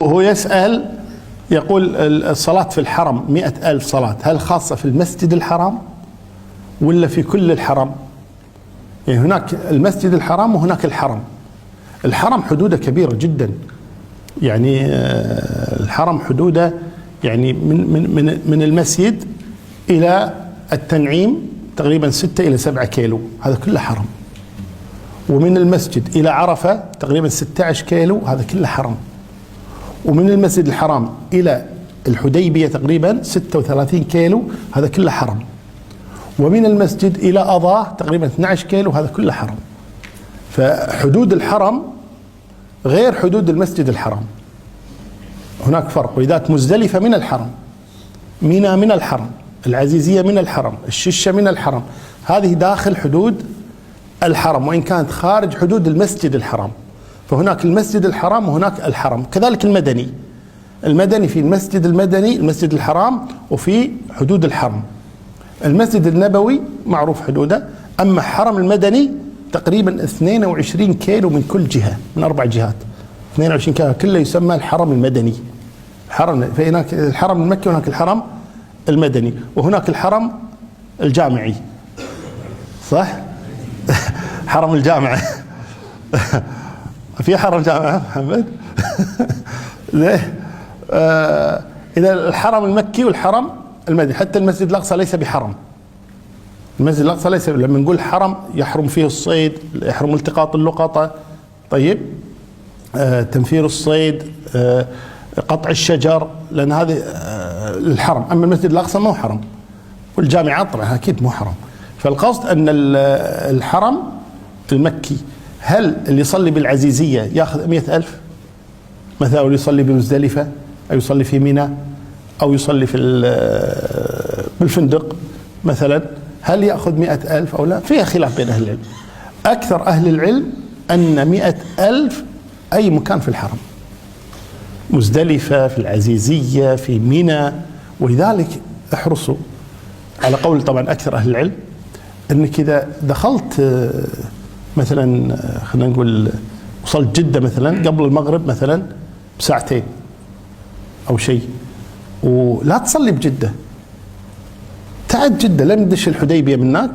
وهو يسأل يقول الصلاة في الحرم 100,000 صلاة، هل خاصة في المسجد الحرام ولا في كل الحرم؟ يعني هناك المسجد الحرام وهناك الحرم. الحرم حدوده كبيرة جدا، يعني الحرم حدوده يعني من المسجد إلى التنعيم تقريبا 6 إلى 7 كيلو، هذا كله حرم. ومن المسجد إلى عرفة تقريبا 16 كيلو، هذا كله حرم. ومن المسجد الحرام إلى الحديبية تقريبا 36 كيلو، هذا كله حرم. ومن المسجد إلى أضاه تقريبا 12 كيلو، هذا كله حرم. فحدود الحرم غير حدود المسجد الحرام، هناك فرق. ولذلك مزدلفة من الحرم، منى من الحرم، العزيزية من الحرم، الششة من الحرم، هذه داخل حدود الحرم وإن كانت خارج حدود المسجد الحرام. فهناك المسجد الحرام وهناك الحرم. كذلك المدني في المسجد المدني، المسجد الحرام، وفي حدود الحرم. المسجد النبوي معروف حدوده، أما حرم المدني تقريبا 22 كيلو من كل جهة، من 4 جهات 22 كيلو، كله يسمى الحرم المدني. فهناك الحرم المكي وهناك الحرم المدني، وهناك الحرم الجامعي، صح؟ حرم الجامعة. في حرم جامعة محمد؟ ليه؟ إذا الحرم المكي والحرم المدني، حتى المسجد الأقصى ليس بحرم. المسجد الأقصى ليس، لما نقول حرم يحرم فيه الصيد، يحرم التقاط اللقطة، طيب، تنفير الصيد، قطع الشجر، لأن هذه الحرم. أما المسجد الأقصى مو حرم، والجامعات طبعا أكيد مو حرم. فالقصد أن الحرم المكي، هل اللي يصلي بالعزيزية يأخذ 100,000 مثلا، أو يصلي بمزدلفة، أو يصلي في منى، أو يصلي في بالفندق مثلا، هل يأخذ 100,000 أو لا؟ فيها خلاف بين أهل العلم. أكثر أهل العلم أن 100,000 أي مكان في الحرم، مزدلفة، في العزيزية، في منى. ولذلك احرصوا على قول طبعا أكثر أهل العلم، أنك إذا دخلت مثلا، خلينا نقول وصلت جدة مثلا قبل المغرب مثلا بساعتين أو شيء، ولا تصلي بجدة، تعد جدة، لم تدش الحديبية منك.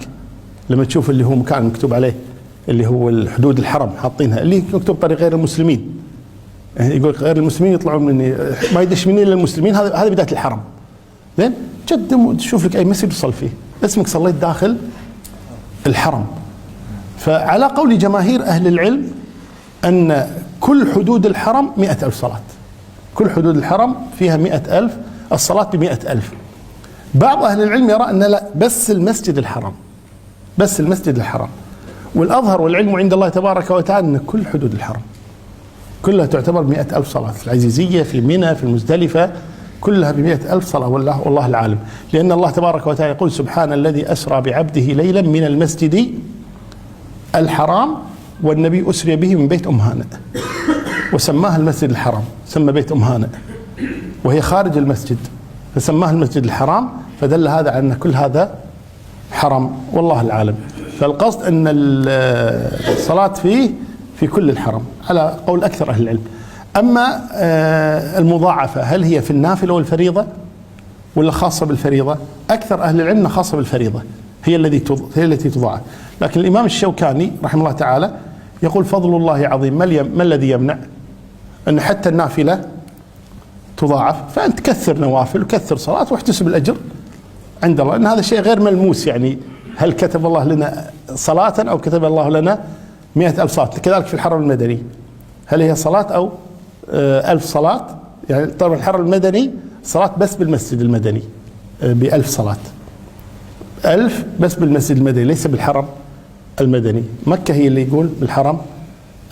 لما تشوف اللي هو مكان مكتوب عليه اللي هو الحدود الحرم حاطينها، اللي مكتوب طريق غير المسلمين، يعني يقول غير المسلمين يطلعون مني، ما يدش مني الا المسلمين، هذا بداية الحرم. زين، جد تشوف لك أي مسجد تصل فيه، اسمك صليت داخل الحرم. فعلى قول جماهير أهل العلم أن كل حدود الحرم 100,000 صلاة، كل حدود الحرم فيها 100,000 الصلاة ب100,000. بعض أهل العلم يرى أن لا، بس المسجد الحرام، بس المسجد الحرام. والأظهر والعلم عند الله تبارك وتعالى أن كل حدود الحرم كلها تعتبر 100,000 صلاة، في العزيزية، في منى، في المزدلفة، كلها ب100,000 صلاة، والله العالم. لأن الله تبارك وتعالى يقول: سبحان الذي أسرى بعبده ليلا من المسجد الحرام والنبي أسري به من بيت أم هانئ، وسماها المسجد الحرام، سمى بيت أم هانئ وهي خارج المسجد، فسماها المسجد الحرام، فدل هذا على أن كل هذا حرم، والله العالم. فالقصد أن الصلاة فيه في كل الحرم على قول أكثر أهل العلم. أما المضاعفة هل هي في النافلة والفريضة ولا خاصة بالفريضة؟ أكثر أهل العلم خاصة بالفريضة، هي التي تضاعف. لكن الإمام الشوكاني رحمه الله تعالى يقول: فضل الله عظيم، ما الذي يمنع أن حتى النافلة تضاعف؟ فأنت كثر نوافل وكثر صلاة واحتسب الأجر عند الله، أن هذا شيء غير ملموس. يعني هل كتب الله لنا صلاة أو كتب الله لنا 100,000 صلاة؟ كذلك في الحرم المدني، هل هي صلاة أو 1000 صلاة؟ يعني طبعا الحرم المدني صلاة بس بالمسجد المدني ب1000 صلاة، 1000 بس بالمسجد المدني، ليس بالحرم المدني. مكة هي اللي يقول بالحرم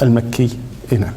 المكي. نعم.